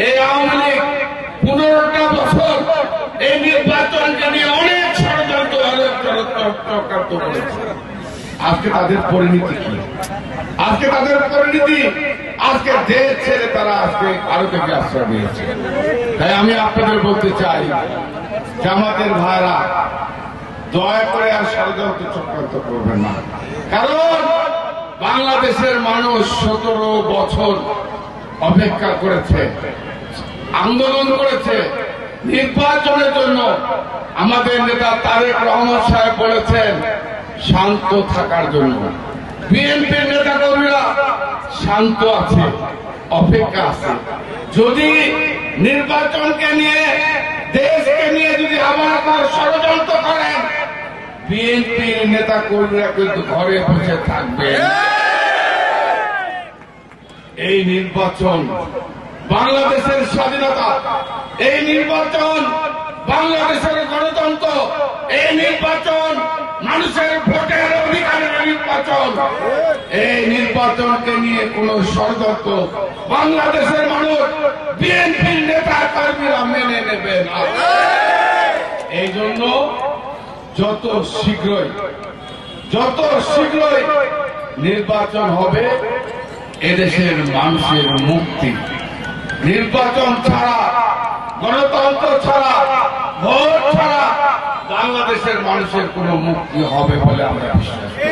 এই আওয়ামী লীগ 15টা বছর এই নির্বাচনকে নিয়ে অনেক ষড়যন্ত্র চক্রান্ত করেছে। আজকে তাদের পরিণতি কি? আজকে তাদের পরিণতি আজকে দেশ ছেড়ে তারা আজকে ভারতে আশ্রয় নিয়েছে। তাই আমি আপনাদের বলতে চাই, জামাতের ভাইরা দয়া করে আর ষড়যন্ত্র চক্রান্ত করবেন না। কারণ বাংলাদেশের মানুষ 17 বছর অপেক্ষা করেছে, আন্দোলন করেছে নির্বাচনের জন্য। আমাদের নেতা তারেক রহমান সাহেব বলেছেন শান্ত থাকার জন্য। বিএনপির নেতা কর্মীরা শান্ত আছে, অপেক্ষা আছে। যদি নির্বাচনকে নিয়ে, দেশকে নিয়ে যদি আবার ষড়যন্ত্র করেন, বিএনপির নেতা কর্মীরা কিন্তু ঘরে বসে থাকবে। এই নির্বাচন বাংলাদেশের স্বাধীনতা, এই নির্বাচন বাংলাদেশের গণতন্ত্র, এই নির্বাচন মানুষের ভোটের অধিকারের নির্বাচন। এই নির্বাচনকে নিয়ে কোন ষড়যন্ত্র বাংলাদেশের মানুষ, বিএনপির নেতা কর্মীরা মেনে নেবে না। এই জন্য যত শীঘ্রই নির্বাচন হবে, এদেশের মানুষের মুক্তি। নির্বাচন ছাড়া, গণতন্ত্র ছাড়া, ভোট ছাড়া বাংলাদেশের মানুষের কোন মুক্তি হবে বলে আমরা বিশ্বাস করি।